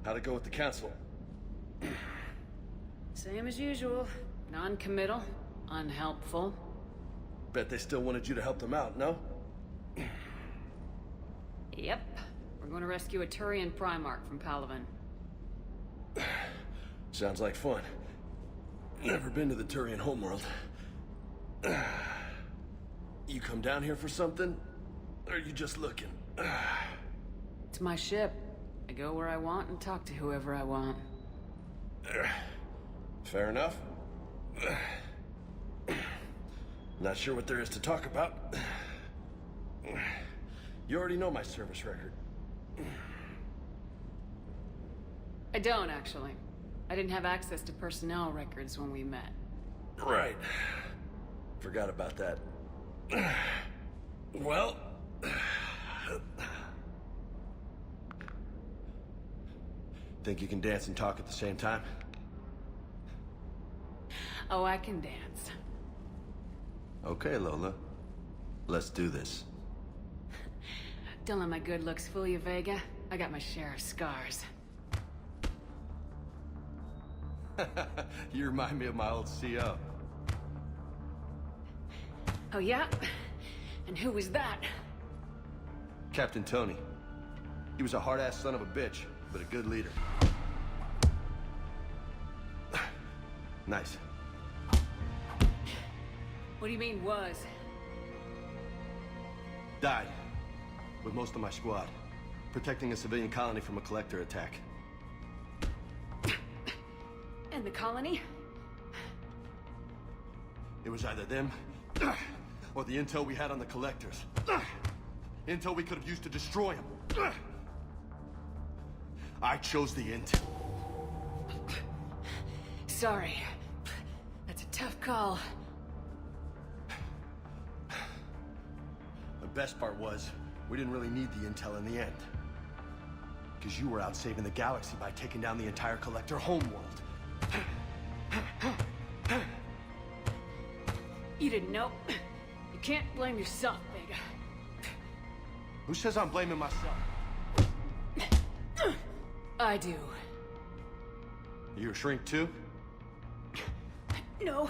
How'd it go with the council? Same as usual. Non-committal. Unhelpful. Bet they still wanted you to help them out, no? Yep. We're going to rescue a Turian Primarch from Palaven. Sounds like fun. Never been to the Turian homeworld. You come down here for something? Or are you just looking? It's my ship. I go where I want and talk to whoever I want. Fair enough. Not sure what there is to talk about. You already know my service record. I don't, actually. I didn't have access to personnel records when we met. Right. Forgot about that. Well... Think you can dance and talk at the same time? Oh, I can dance. Okay, Lola. Let's do this. Don't let my good looks fool you, Vega. I got my share of scars. You remind me of my old CO. Oh, yeah? And who was that? Captain Tony. He was a hard-ass son of a bitch, but a good leader. Nice. What do you mean, was? Died. With most of my squad. Protecting a civilian colony from a collector attack. And the colony? It was either them, or the intel we had on the collectors. Intel we could have used to destroy them. I chose the intel. Sorry. That's a tough call. The best part was, we didn't really need the intel in the end. Because you were out saving the galaxy by taking down the entire collector homeworld. You didn't know. You can't blame yourself, Vega. Who says I'm blaming myself? I do. You a shrink too? No,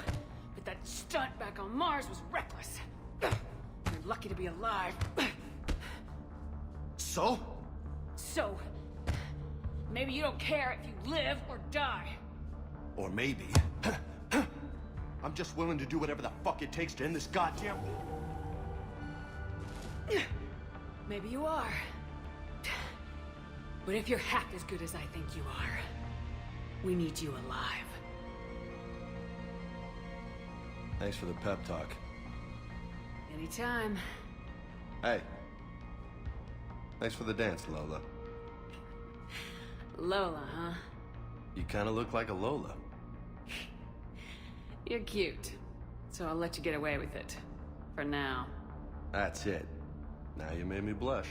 but that stunt back on Mars was reckless. You're lucky to be alive. So? So, maybe you don't care if you live or die. Or maybe... I'm just willing to do whatever the fuck it takes to end this goddamn war. Maybe you are. But if you're half as good as I think you are, we need you alive. Thanks for the pep talk. Anytime. Hey. Thanks for the dance, Lola. Lola, huh? You kinda look like a Lola. You're cute. So I'll let you get away with it. For now. That's it. Now you made me blush.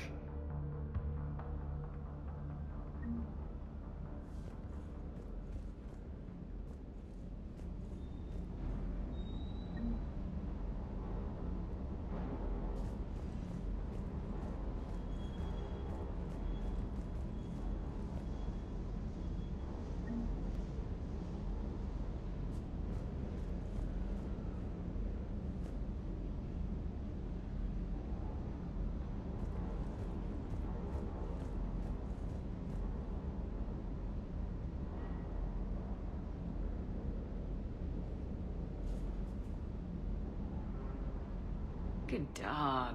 Good dog.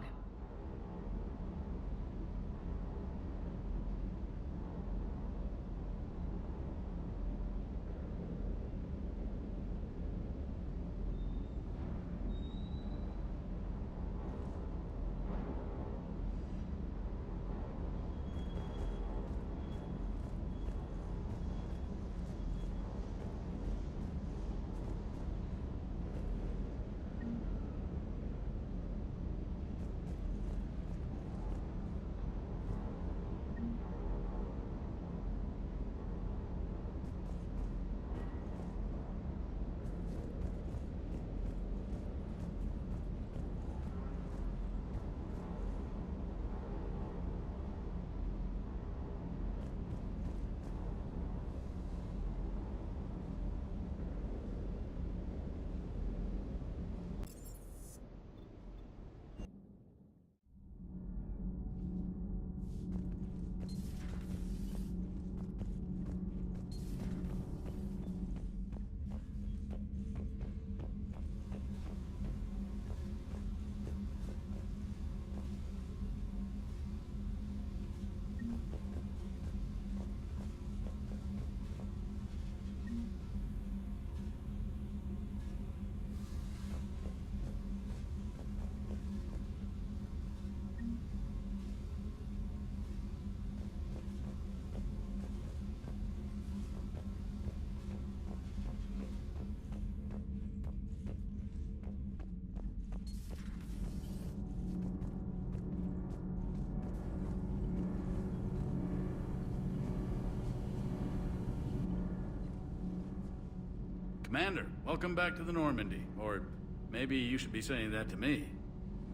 Commander, welcome back to the Normandy. Or maybe you should be saying that to me.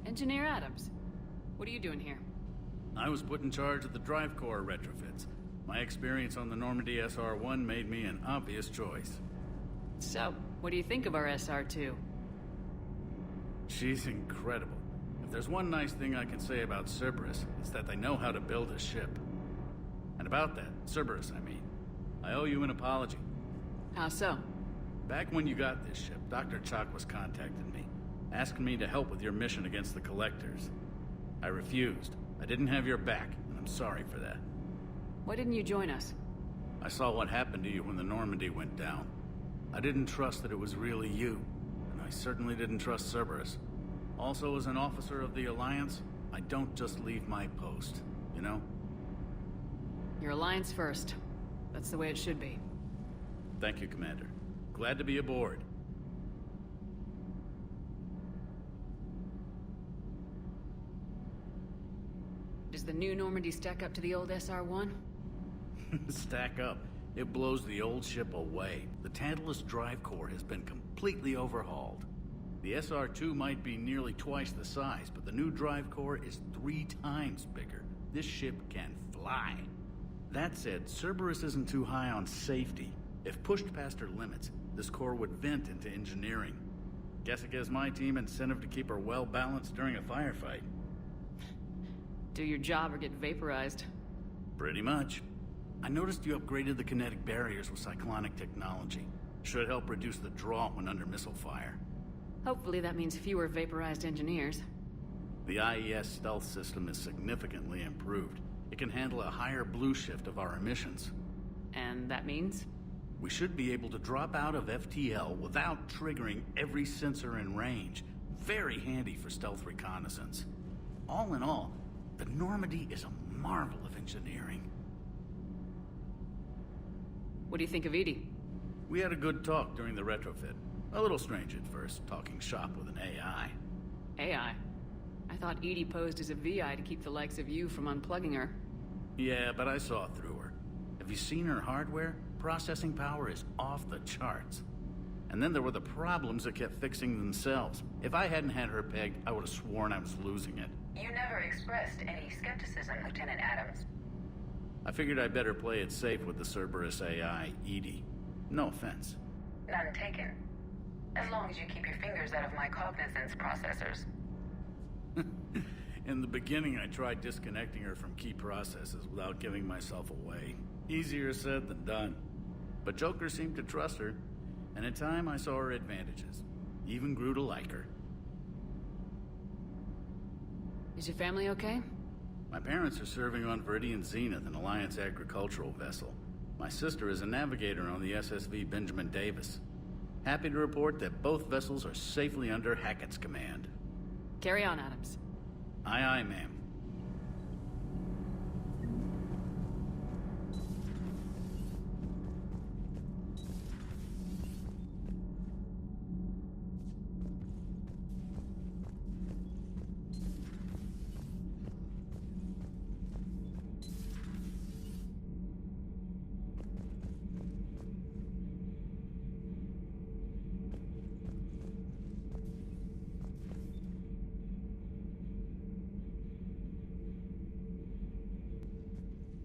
Engineer Adams, what are you doing here? I was put in charge of the drive core retrofits. My experience on the Normandy SR-1 made me an obvious choice. So, what do you think of our SR-2? She's incredible. If there's one nice thing I can say about Cerberus, it's that they know how to build a ship. And about that, Cerberus, I mean, I owe you an apology. How so? Back when you got this ship, Dr. Chakwas contacted me, asking me to help with your mission against the Collectors. I refused. I didn't have your back, and I'm sorry for that. Why didn't you join us? I saw what happened to you when the Normandy went down. I didn't trust that it was really you, and I certainly didn't trust Cerberus. Also, as an officer of the Alliance, I don't just leave my post, you know? Your Alliance first. That's the way it should be. Thank you, Commander. Glad to be aboard. Does the new Normandy stack up to the old SR-1? Stack up. It blows the old ship away. The Tantalus drive core has been completely overhauled. The SR-2 might be nearly twice the size, but the new drive core is 3 times bigger. This ship can fly. That said, Cerberus isn't too high on safety. If pushed past her limits, this core would vent into engineering. Guess it gives my team incentive to keep her well-balanced during a firefight. Do your job or get vaporized. Pretty much. I noticed you upgraded the kinetic barriers with cyclonic technology. Should help reduce the draw when under missile fire. Hopefully that means fewer vaporized engineers. The IES stealth system is significantly improved. It can handle a higher blue shift of our emissions. And that means? We should be able to drop out of FTL without triggering every sensor in range. Very handy for stealth reconnaissance. All in all, the Normandy is a marvel of engineering. What do you think of Edie? We had a good talk during the retrofit. A little strange at first, talking shop with an AI. AI? I thought Edie posed as a VI to keep the likes of you from unplugging her. Yeah, but I saw through her. Have you seen her hardware? Processing power is off the charts. And then there were the problems that kept fixing themselves. If I hadn't had her pegged, I would have sworn I was losing it. You never expressed any skepticism, Lieutenant Adams. I figured I'd better play it safe with the Cerberus AI, Edie. No offense. None taken. As long as you keep your fingers out of my cognizance processors. In the beginning, I tried disconnecting her from key processes without giving myself away. Easier said than done. But Joker seemed to trust her, and in time I saw her advantages. Even grew to like her. Is your family okay? My parents are serving on Viridian Zenith, an Alliance agricultural vessel. My sister is a navigator on the SSV Benjamin Davis. Happy to report that both vessels are safely under Hackett's command. Carry on, Adams. Aye, aye, ma'am.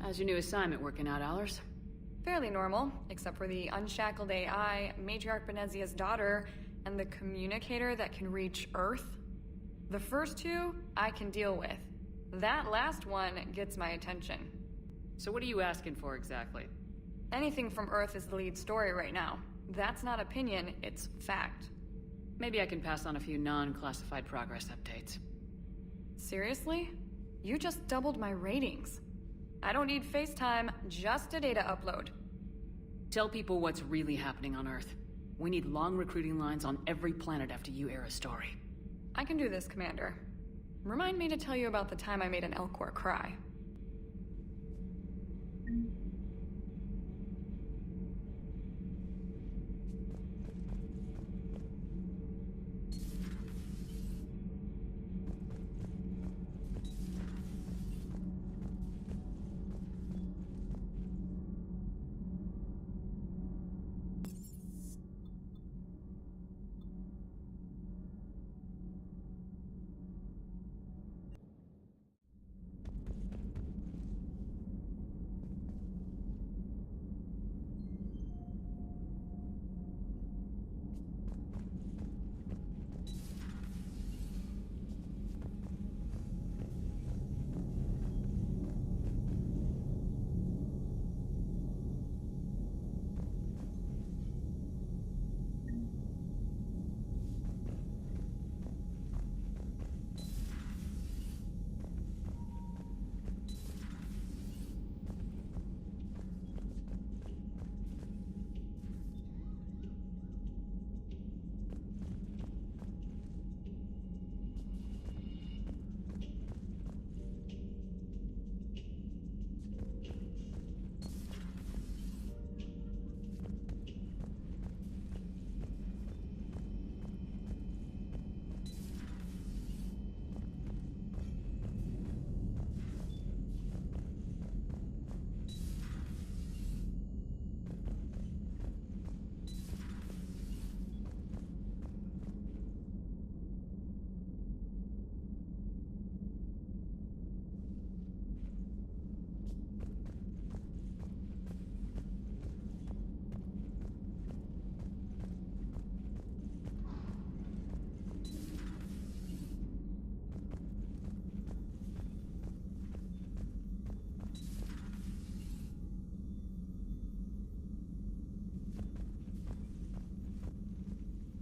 How's your new assignment working out, Allers? Fairly normal, except for the unshackled AI, Matriarch Benezia's daughter, and the communicator that can reach Earth. The first two, I can deal with. That last one gets my attention. So what are you asking for exactly? Anything from Earth is the lead story right now. That's not opinion, it's fact. Maybe I can pass on a few non-classified progress updates. Seriously? You just doubled my ratings. I don't need FaceTime, just a data upload. Tell people what's really happening on Earth. We need long recruiting lines on every planet after you air a story. I can do this, Commander. Remind me to tell you about the time I made an Elcor cry.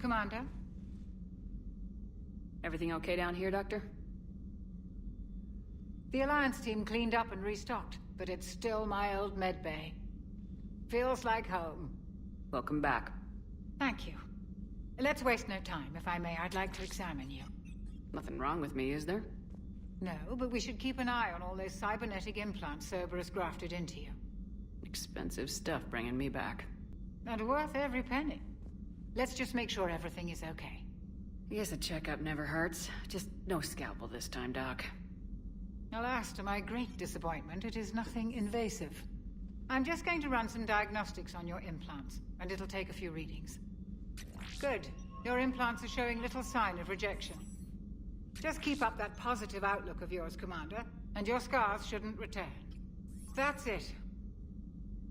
Commander? Everything okay down here, Doctor? The Alliance team cleaned up and restocked, but it's still my old medbay. Feels like home. Welcome back. Thank you. Let's waste no time. If I may, I'd like to examine you. Nothing wrong with me, is there? No, but we should keep an eye on all those cybernetic implants Cerberus grafted into you. Expensive stuff bringing me back. And worth every penny. Let's just make sure everything is okay. I guess a checkup never hurts. Just no scalpel this time, Doc. Alas, to my great disappointment, it is nothing invasive. I'm just going to run some diagnostics on your implants, and it'll take a few readings. Good. Your implants are showing little sign of rejection. Just keep up that positive outlook of yours, Commander, and your scars shouldn't return. That's it.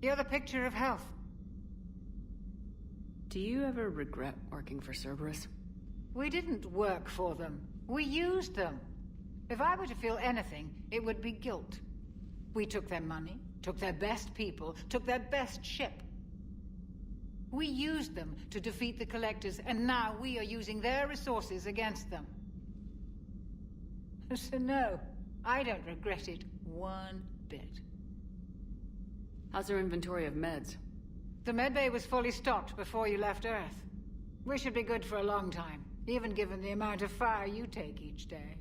You're the picture of health. Do you ever regret working for Cerberus? We didn't work for them. We used them. If I were to feel anything, it would be guilt. We took their money, took their best people, took their best ship. We used them to defeat the Collectors, and now we are using their resources against them. So no, I don't regret it one bit. How's their inventory of meds? The medbay was fully stocked before you left Earth. We should be good for a long time, even given the amount of fire you take each day.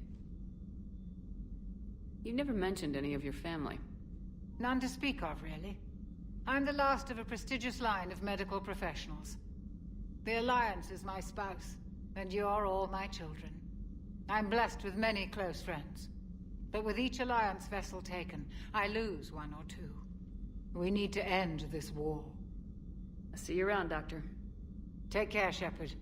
You never mentioned any of your family. None to speak of, really. I'm the last of a prestigious line of medical professionals. The Alliance is my spouse, and you're all my children. I'm blessed with many close friends. But with each Alliance vessel taken, I lose one or two. We need to end this war. I'll see you around, Doctor. Take care, Shepard.